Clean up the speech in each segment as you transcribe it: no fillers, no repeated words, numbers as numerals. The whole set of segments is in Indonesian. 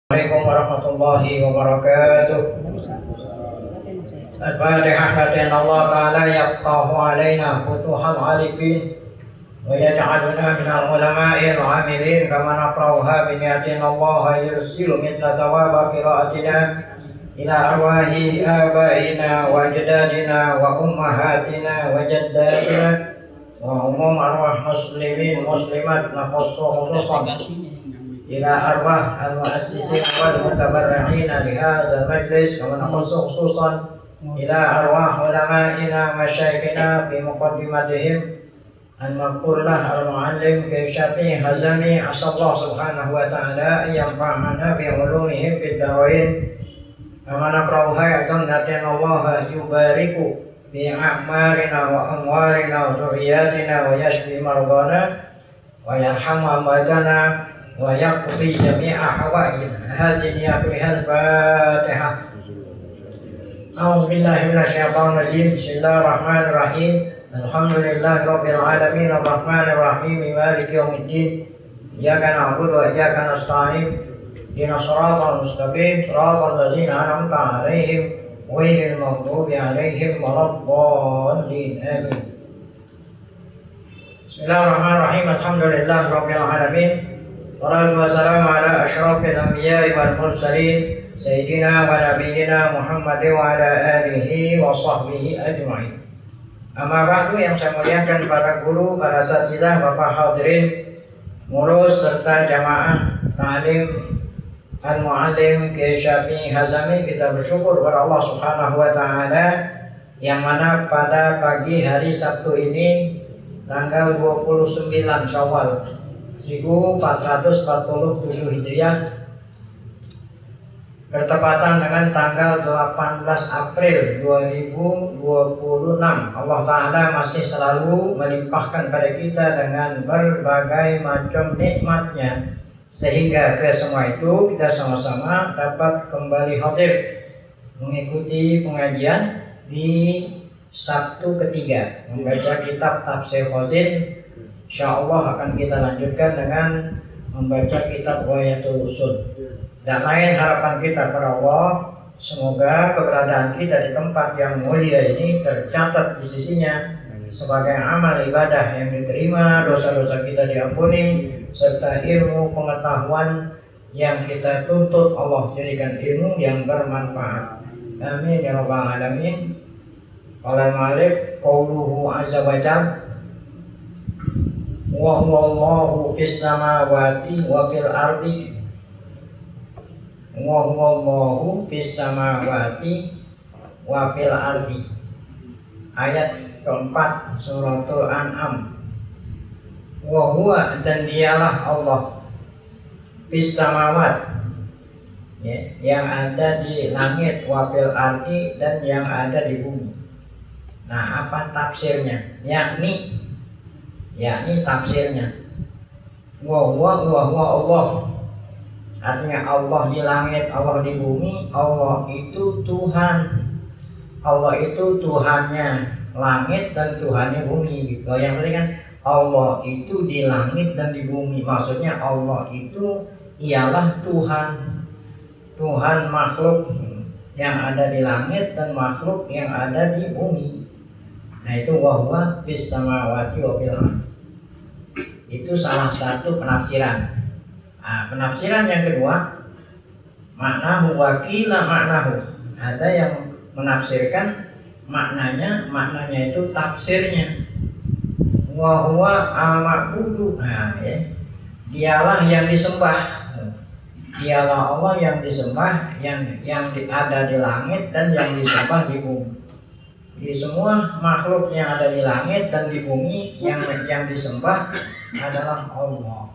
Assalamualaikum warahmatullahi wabarakatuh. Al-Fatihah. Fatin Allah Ta'ala yaqtahu alaina futuhal alifin wa yaj'aluna minal ulama'il amilin kama naqra'uha biniyatin Allah yursilu mithla thawaba qira'atina ila arwahi abaina wa ajdadina wa ummahatina wa jaddatina wa umum arwah muslimin muslimat nakhussu khususan ila arwah al-mu'assisin wal mutabarri'ina li hadzal majlis kama nakhussu khususan ila arwah ulama'ina masyayikhina fi muqaddimatihim al-maqullah al-mu'allim fi Syafi'i Hazami asallahu subhanahu wa ta'ala yanfa'ana bi ulumihim fid darain kama naqra'uha yaqannatin Allah yubariku fi a'marina wa amwarina wa dhurriyyatina wa yashfi mardana wa yarhamu amwadana wa yaqdi jami'a hawaijina. Hadhihi ya Fatihah. A'udzu billahi minasyaitonir rajim. Bismillahirrahmanirrahim. Alhamdulillahirabbil alamin arrahmanir rahim maliki yaumiddin. Iyyaka na'budu wa iyyaka nasta'in. Ihdinas siratal mustaqim, siratal ladzina an'amta 'alaihim ghairil maghdubi 'alaihim waladdallin. Amin. Bismillahirrahmanirrahim. Alhamdulillahirabbil alamin. Wassalatu wassalamu ala asyrafil anbiya'i wal mursalin sayyidina wa nabiyyina Muhammadin wa ala alihi wa sahbihi ajma'in. Amma ba'du, yang saya muliakan para guru, para asatidzah, Bapak hadirin, ngurus serta jamaah ta'lim al-mu'allim Kiai Syafi'i Hazami, kita bersyukur kepada Allah Subhanahu wa taala yang mana pada pagi hari Sabtu ini tanggal 29 Syawal 1447 Hijriah bertepatan dengan tanggal 18 April 2026. Allah Ta'ala masih selalu melimpahkan pada kita dengan berbagai macam nikmatnya, sehingga ke semua itu kita sama-sama dapat kembali hadir mengikuti pengajian di Sabtu ketiga membaca kitab Tafsir Khazin. InsyaAllah akan kita lanjutkan dengan membaca kitab Ghayatul Usul. Dan lain harapan kita kepada Allah, semoga keberadaan kita di tempat yang mulia ini tercatat di sisinya sebagai amal ibadah yang diterima, dosa-dosa kita diampuni, serta ilmu pengetahuan yang kita tuntut Allah jadikan ilmu yang bermanfaat. Amin ya rabbal alamin. Qala al-mu'allif qauluhu azza wa jalla wa huwallahu fis samawati wa fil ardi wa huwallahu fis samawati wa fil ardi. Ayat keempat suratul An'am. Wa huwa, dan dialah Allah, fis samawat, ya, yang ada di langit, wa fil ardi, dan yang ada di bumi. Nah, apa tafsirnya? Yakni tafsirnya wa huwa Allah, artinya Allah di langit, Allah di bumi. Allah itu Tuhan, Allah itu Tuhannya langit dan Tuhannya bumi gitu. Yang penting kan Allah itu di langit dan di bumi, maksudnya Allah itu ialah Tuhan, Tuhan makhluk yang ada di langit dan makhluk yang ada di bumi. Nah, itu wa huwa fis samawati wa fil ardi. Itu salah satu penafsiran. Nah, penafsiran yang kedua, maknahu wakila maknahu. Ada yang menafsirkan maknanya itu tafsirnya. Wa huwa al-ma'budu. Nah, ya. Dialah yang disembah. Dialah Allah yang disembah, yang ada di langit dan yang disembah di bumi. Di semua makhluk yang ada di langit dan di bumi yang disembah adalah Allah.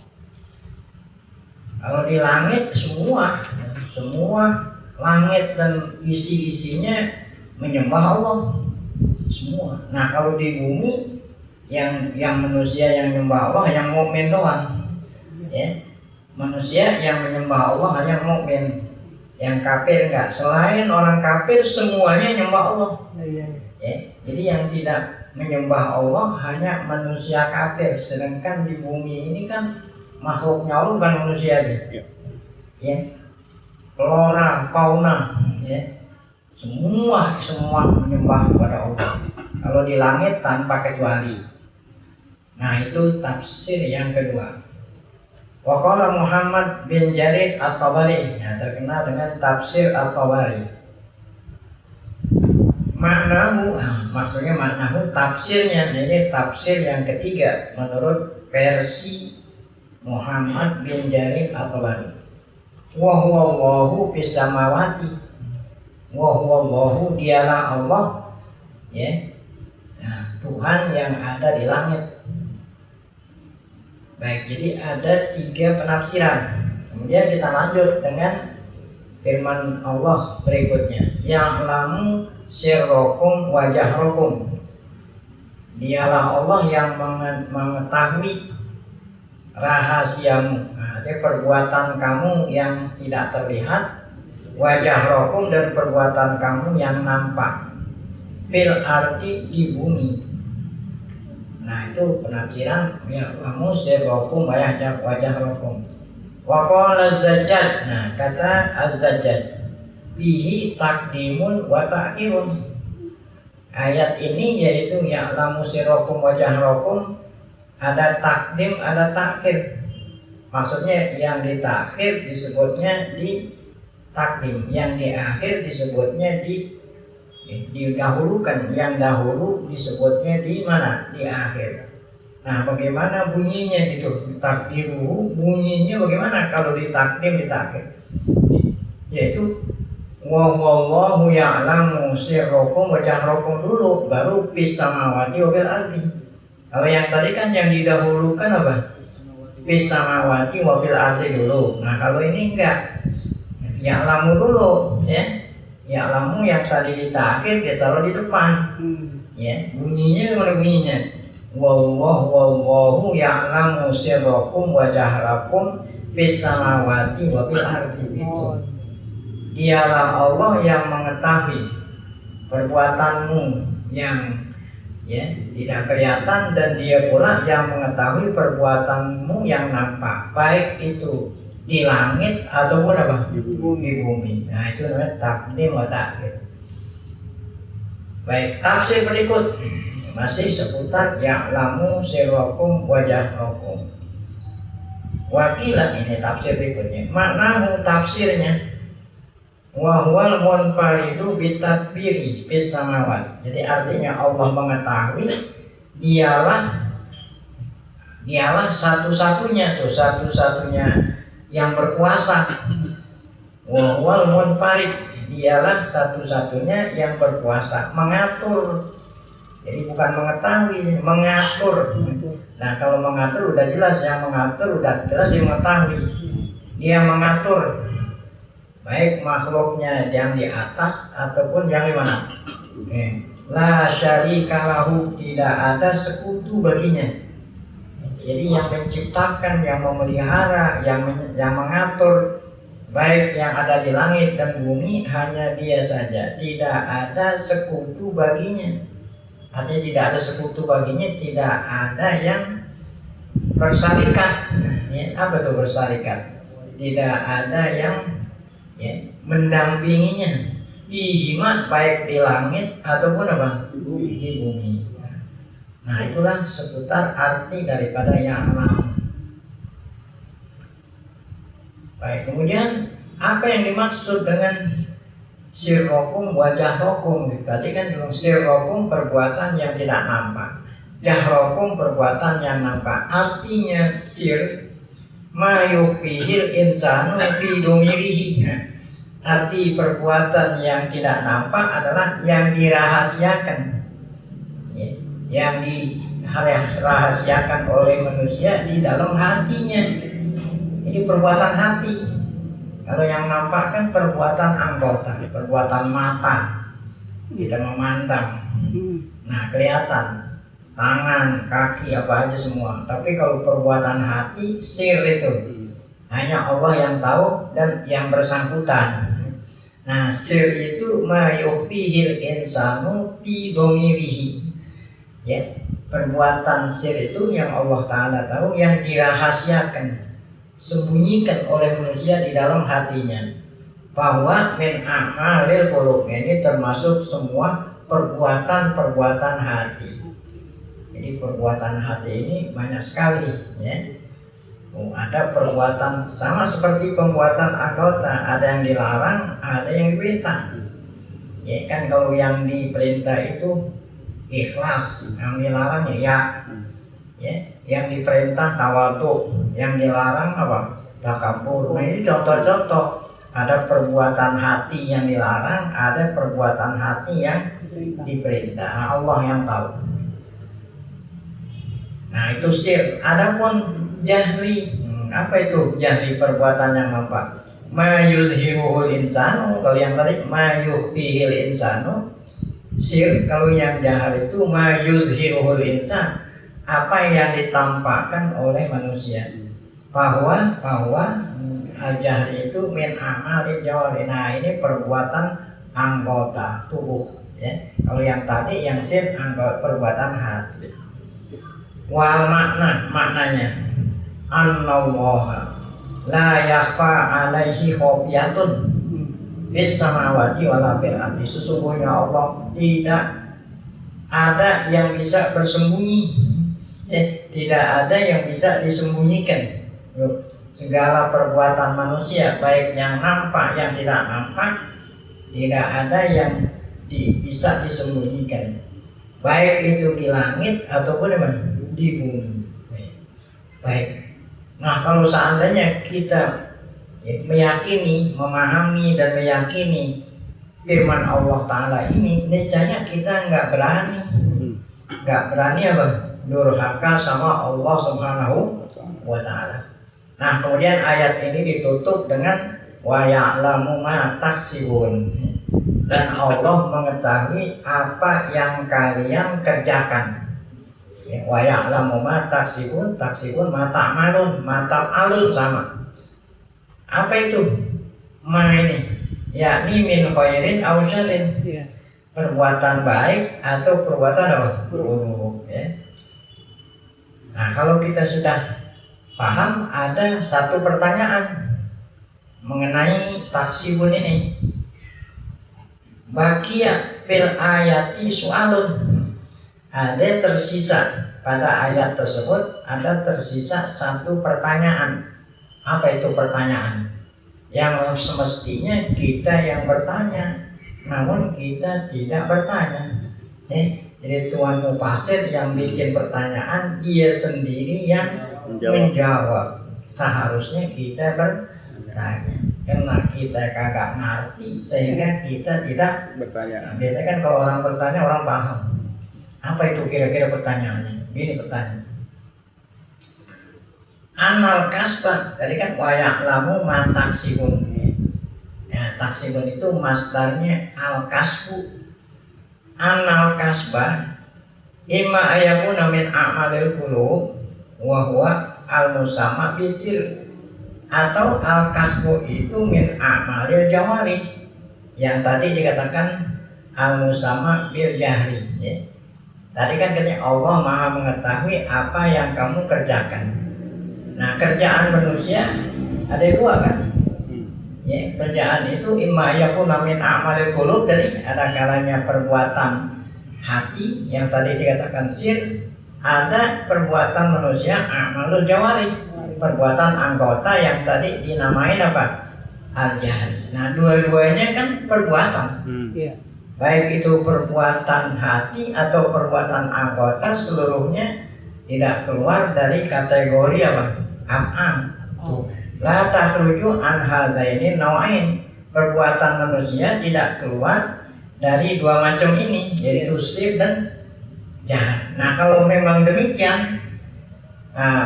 Kalau di langit semua langit dan isi-isinya menyembah Allah semua. Nah, kalau di bumi yang manusia yang menyembah Allah yang mukmin doang. Ya. Manusia yang menyembah Allah hanya mukmin. Yang kafir enggak. Selain orang kafir semuanya menyembah Allah. Ya. Jadi yang tidak menyembah Allah hanya manusia kafir. Sedangkan di bumi ini kan makhluknya Allah bukan manusia aja. Ya. flora, fauna, ya. Semua menyembah kepada Allah. Kalau di langit tanpa kecuali. Nah, itu tafsir yang kedua. Waqala Muhammad bin Jarir At-Tabari, ya, terkenal dengan tafsir At-Tabari. Maknahu, maksudnya maknahu tafsirnya, ini tafsir yang ketiga menurut versi Muhammad bin Jarir At-Tabari. Wa huwa Allahu fis samawati. Wa huwa Allahu, dialah Allah, ya. Nah, Tuhan yang ada di langit. Baik, jadi ada 3 penafsiran. Kemudian kita lanjut dengan firman Allah berikutnya. Ya'lamu sirrakum wa jahrakum. Dialah Allah yang mengetahui rahasiamu. Nah, jadi perbuatan kamu yang tidak terlihat, wajah rokum, dan perbuatan kamu yang nampak, fil arti, di bumi. Nah, itu penafsiran ya kamu sirrokum wajah rokum. Waqala Az-Zajjaj, nah kata Az-Zajjaj, bihi takdimun wa ta'khirun. Ayat ini yaitu ya'lamu sirrokum wajah rokum, ada takdim, ada takhir. Maksudnya yang ditakhir disebutnya di takdim, yang di akhir disebutnya didahulukan, yang dahulu disebutnya di mana? Di akhir. Nah, bagaimana bunyinya gitu? Takdiruhu, bunyinya bagaimana kalau ditakdim, ditakhir? Yaitu wa wallahu ya'lamu sirrakum wa jahrakum dulu, baru fis samawati wa fil ardi. Kalau yang tadi kan yang didahulukan apa? Fis samawati wa fil ardi dulu. Nah, kalau ini enggak. Ya'lamu dulu, ya. Ya'lamu yang tadi ditakhir dia taruh di depan. Ya, bunyinya gimana bunyinya? Wallahu ya'lamu sirrakum wa jahrakum fis samawati wa fil ardi. Itu. Dialah Allah yang mengetahui perbuatanmu yang ya tidak kelihatan, dan dia pula yang mengetahui perbuatanmu yang nampak, baik itu di langit ataupun apa? Di bumi. Nah, itu namanya takdim wa takhir. Baik, tafsir berikut masih seputar ya'lamu sirrakum wa jahrakum. Wakilan, ini tafsir berikutnya. Maknahu, tafsirnya wa huwal munfaridu bitadbiri fis samawat. Jadi artinya Allah mengetahui, dialah satu-satunya yang berkuasa. Wa huwal munfarid, dialah satu-satunya yang berkuasa, mengatur. Jadi bukan mengetahui, mengatur. Nah, kalau mengatur udah jelas, yang mengatur udah jelas, yang mengetahui. Dia mengatur baik makhluknya yang di atas ataupun yang di mana. La syarika lahu, tidak ada sekutu baginya. Jadi yang menciptakan, yang memelihara, yang mengatur, baik yang ada di langit dan bumi, hanya Dia saja. Tidak ada sekutu baginya. Artinya tidak ada sekutu baginya, tidak ada yang bersarikat. Ya, apa itu bersarikat? Tidak ada yang mendampinginya. Ihima, baik di langit ataupun apa? Di bumi. Nah, itulah seputar arti daripada ya'lam. Baik, kemudian apa yang dimaksud dengan sirrokum wa jahrokum? Tadi kan sirrokum perbuatan yang tidak nampak, jahrokum perbuatan yang nampak. Artinya sir ma yukhfihil insanu fi domirihi. Arti perbuatan yang tidak nampak adalah yang dirahasiakan, yang dirahasiakan oleh manusia di dalam hatinya. Ini perbuatan hati. Kalau yang nampak kan perbuatan anggota, perbuatan mata, kita memandang, nah kelihatan, tangan, kaki, apa aja semua. Tapi kalau perbuatan hati, sir itu hanya Allah yang tahu dan yang bersangkutan. Nah, sir itu ma yukhfihil insanu fi domirihi. Ya, perbuatan sir itu yang Allah Ta'ala tahu, yang dirahasiakan, sembunyikan oleh manusia di dalam hatinya. bahwa min a'malil qulub ini termasuk semua perbuatan-perbuatan hati. Jadi perbuatan hati ini banyak sekali ya. Ada perbuatan sama seperti pembuatan anggota, ada yang dilarang, ada yang diperintah. Ya kan kalau yang diperintah itu ikhlas, yang dilarang ya. Yang diperintah tawadhu, yang dilarang apa? Takabur. Nah ini contoh-contoh. Ada perbuatan hati yang dilarang, ada perbuatan hati yang diperintah. Nah, Allah yang tahu. Nah itu sir. Adapun jahri, apa itu jahri, perbuatan yang nampak? Ma yuzhiruhul insanu, kalau yang tadi ma yukhfihil insanu. Sir, kalau yang jahar itu ma yuzhiruhul insan, apa yang ditampakkan oleh manusia. Bahwa jahri itu min amalil jawari. Nah ini perbuatan anggota tubuh ya. Kalau yang tadi yang sir anggota perbuatan hati. Wal maknanya annallaha la yakhfa alaihi khafiyatun bis samawati wala fil ardi. Sesungguhnya Allah tidak ada yang bisa bersembunyi tidak ada yang bisa disembunyikan. Segala perbuatan manusia baik yang nampak yang tidak nampak tidak ada yang bisa disembunyikan, baik itu di langit ataupun di bumi. Baik. Nah kalau seandainya kita meyakini, memahami dan meyakini firman Allah Ta'ala ini, niscaya kita nggak berani apa? Durhaka sama Allah Subhanahu wa Ta'ala. Nah kemudian ayat ini ditutup dengan wa ya'lamu ma taksibun, dan Allah mengetahui apa yang kalian kerjakan. Wa ya'lamu ma taksibun, taksibun ma ta'malun, ma ta'alun sama. Apa itu? Ma ini yakni min khairin aw syarrin, perbuatan baik atau perbuatan apa? Buruk ya. Nah kalau kita sudah paham, ada satu pertanyaan mengenai taksibun ini. Baqiya fil ayati soalun, ada tersisa pada ayat tersebut, ada tersisa satu pertanyaan. Apa itu pertanyaan? Yang semestinya kita yang bertanya, namun kita tidak bertanya. Jadi Tuan Mufasir yang bikin pertanyaan, dia sendiri yang menjawab. Seharusnya kita bertanya, karena kita kagak ngerti sehingga kita tidak bertanya. Biasanya kan kalau orang bertanya orang paham. Apa itu kira-kira pertanyaannya? Gini pertanyaan. Anal kasbah, tadi kan wa ya'lamu ma taksibun. Ya, taksibun itu masdarnya al kasbu. Anal kasbah imma ayakuna min a'malil qulub wa huwa al musamma bisir, atau al kasbu itu min a'malil jawari, yang tadi dikatakan al musamma bil jahri ya. Tadi kan katanya Allah Maha mengetahui apa yang kamu kerjakan. Nah kerjaan manusia ada dua kan ya, kerjaan itu imma yakuna min a'malil qulub, jadi ada kalanya perbuatan hati yang tadi dikatakan sir, ada perbuatan manusia a'malul jawari, perbuatan anggota yang tadi dinamain apa? Al-jahri. Nah dua-duanya kan perbuatan baik itu perbuatan hati atau perbuatan anggota, seluruhnya tidak keluar dari kategori apa? Af'al. La takhruju an hadzaini nau'ain, perbuatan manusia tidak keluar dari dua macam ini, yaitu sir dan jahat. Nah kalau memang demikian,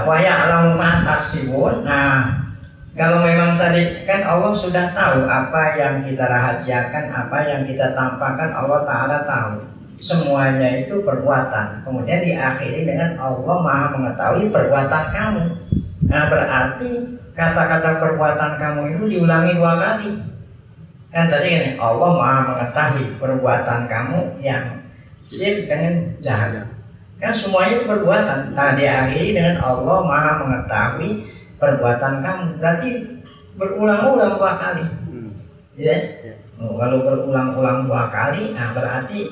wa ya'lamu ma taksibun. Nah kalau memang tadi kan Allah sudah tahu apa yang kita rahasiakan, apa yang kita tampakkan, Allah Ta'ala tahu semuanya itu perbuatan. Kemudian diakhiri dengan Allah Maha mengetahui perbuatan kamu. Nah berarti kata-kata perbuatan kamu itu diulangi dua kali. Kan tadi kan Allah Maha mengetahui perbuatan kamu yang sir dengan jahat. Kan semuanya itu perbuatan. Nah diakhiri dengan Allah Maha mengetahui perbuatan kamu. Berarti berulang-ulang dua kali. ya. Kalau berulang-ulang 2 kali, nah berarti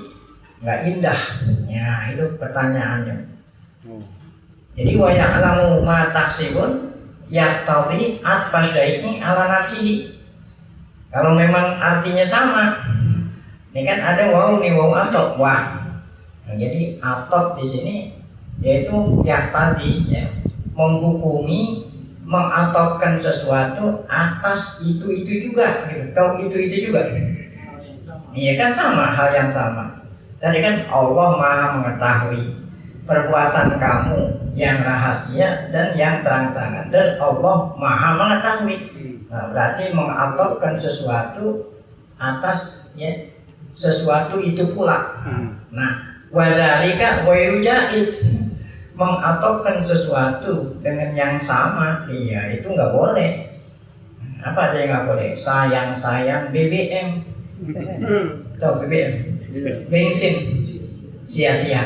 nggak indah. Ya itu pertanyaannya. Jadi wa ya'lamu ma taksibun yaqtadi atfas ini ala nafsihi. Kalau memang artinya sama, ini kan ada waw nih, waw atop wah. Nah, jadi atop di sini yaitu yaqtadi, ya, menghukumi, mengatopkan sesuatu atas itu juga gitu. Tahu itu juga iya kan, sama hal yang sama. Tadi kan Allah Maha mengetahui perbuatan kamu yang rahasia dan yang terang-terangan, dan Allah Maha mengetahui. Nah, berarti mengatopkan sesuatu atas, ya, sesuatu itu pula. Nah, wadzalika ghairu jaiz, mengatopkan sesuatu dengan yang sama, iya itu nggak boleh. Apa aja yang nggak boleh? Sayang BBM, tahu BBM, bensin sia-sia.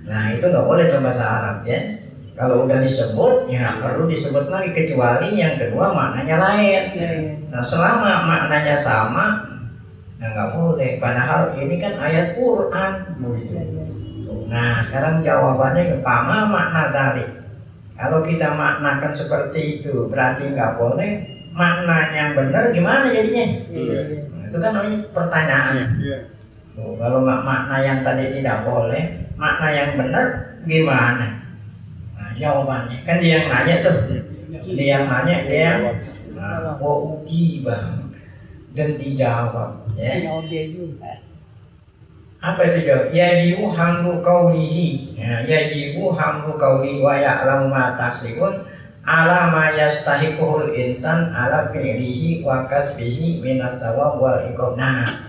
Nah itu nggak boleh dalam bahasa Arab, ya. Kalau udah disebut, ya nggak perlu disebut lagi, kecuali yang kedua maknanya lain. Nah selama maknanya sama, nah nggak boleh. Padahal ini kan ayat Quran. Nah sekarang jawabannya pama makna tadi. Kalau kita maknakan seperti itu berarti nggak boleh. Makna yang benar gimana jadinya? Nah, itu kan namanya pertanyaan. Kalau makna yang tadi tidak boleh, makna yang benar gimana? Nah jawabannya kan dia yang nanya tuh. Dia yang nanya, dia uji bang dan dijawab. Ya. Apa itu jawab? Yajibu hamdu qawlihi, ya, yajibu hamdu qawlihi wa ya'lamu ma taksibun ala ma yastahiquhul insan ala fi'lihi wa kasbihi minas sawab wal iqab. Nah,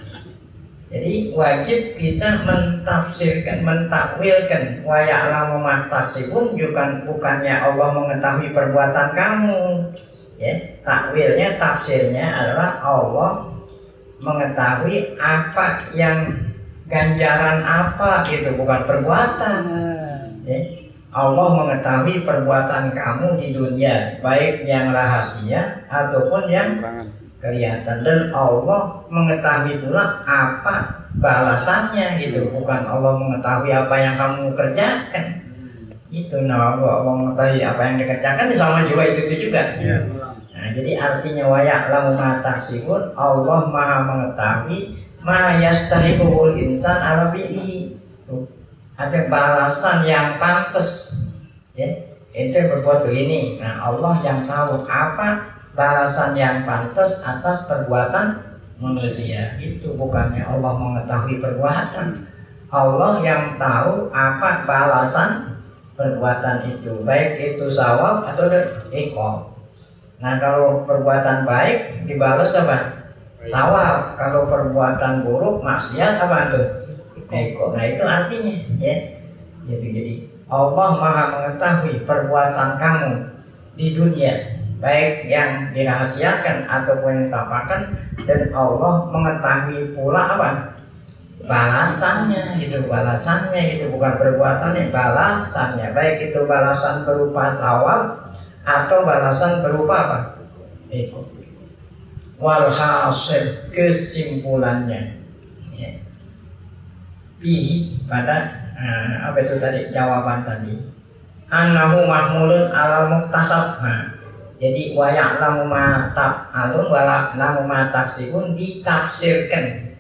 jadi wajib kita mentafsirkan, mentakwilkan wa ya'lamu ma taksibun, bukannya Allah mengetahui perbuatan kamu, ya. Takwilnya, tafsirnya adalah Allah mengetahui apa yang ganjaran apa itu, bukan perbuatan. Ya. Allah mengetahui perbuatan kamu di dunia, baik yang rahasia ataupun yang kelihatan, dan Allah mengetahui pula apa balasannya itu, bukan Allah mengetahui apa yang kamu kerjakan. Itu nah, Allah mengetahui apa yang dikerjakan sama juga itu juga. Nah, jadi artinya wa ya'lamu ma taksibun, Allah Maha mengetahui ma yastahiqul insan ala fi'li, ada balasan yang pantas, ya, itu berbuat begini. Nah Allah yang tahu apa balasan yang pantas atas perbuatan manusia. Itu bukannya Allah mengetahui perbuatan, Allah yang tahu apa balasan perbuatan itu, baik itu sawab atau iqab. Nah kalau perbuatan baik dibalas apa? Sawab. Kalau perbuatan buruk, maksiat, apa tuh? Eko. Nah itu artinya, ya. Jadi Allah Maha mengetahui perbuatan kamu di dunia, baik yang dirahasiakan ataupun yang ditampakkan, dan Allah mengetahui pula apa? Balasannya. Itu balasannya, itu bukan perbuatannya, balasannya, baik itu balasan berupa sawab atau balasan berupa apa? Eko. Walhasil, kesimpulannya, ya, bihi pada apa itu tadi jawaban tadi, annahu mahmulun ala muktasab. Jadi wa ya'lamu ma ta'alun wa ya'lamu ma taksibun ditafsirkan,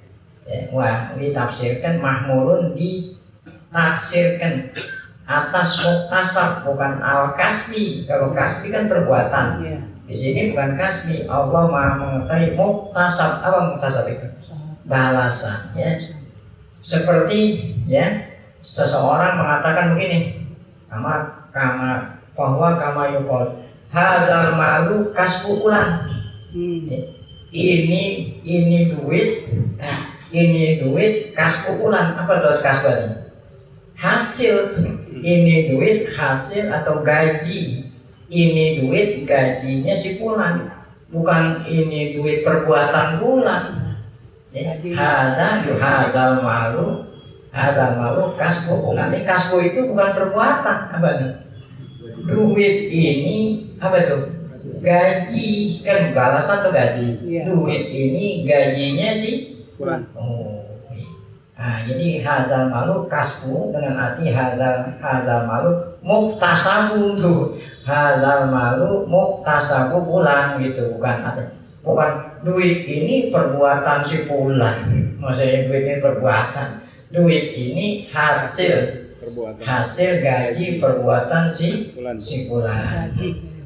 ya, ditafsirkan, mahmulun ditafsirkan atas muktasab, bukan al kasbi. Kalau kasbi kan perbuatan, di sini bukan kasbi. Allah Maha mengetahui muktasab. Apa muktasab itu? Balasan, ya. Seperti, ya, seseorang mengatakan begini, bahwa kama yukol hadzal malu kasbu ulang. Ini duit kasbu ulang. Apa itu kasbu ini? Hasil. Ini duit hasil atau gaji. Ini duit gajinya si Fulan, bukan ini duit perbuatan Fulan. Hadzal malu kasbu Fulan. Ini kasbu itu bukan perbuatan, apa nih? Duit ini apa itu? gaji kan balasan atau gaji? Iya. Duit ini gajinya sih. Fulan. Oh. Nah, jadi hadzal malu kasbu dengan arti hadzal malu muktasabu tuh. Hadzal malu muktasabu pulang gitu, bukan duit ini perbuatan si pulang. Maksudnya duit ini perbuatan. Duit ini hasil gaji perbuatan si pulang.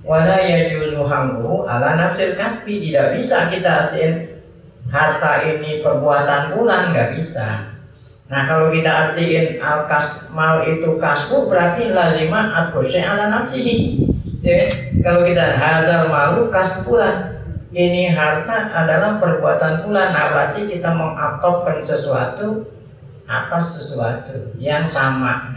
Wala yajuzu hamluhu ala nafsil kasbi. Tidak bisa kita artiin harta ini perbuatan pulang, nggak bisa. Nah kalau kita artiin mal itu kasbu berarti lazimah atbosya ala nafsihi. Ya, kalau kita hadzal malu kasbu pulang, ini harta adalah perbuatan pulang. Nah berarti kita mengaktifkan sesuatu atas sesuatu yang sama.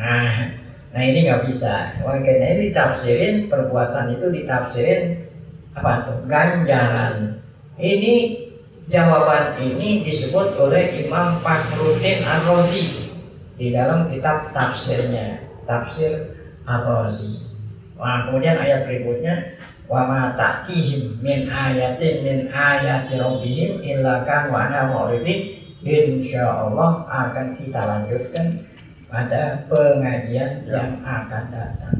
Nah ini nggak bisa. Makanya ini ditafsirin, perbuatan itu ditafsirin apa tuh? Ganjaran. Ini jawaban ini disebut oleh Imam Fakhruddin Ar-Razi di dalam kitab tafsirnya, Tafsir Ar-Razi. Nah, kemudian ayat berikutnya, wa ma ta'tihim min ayatin min ayati rabbihim illa kan wa ana mu'ridin. Insyaallah akan kita lanjutkan pada pengajian yang akan datang.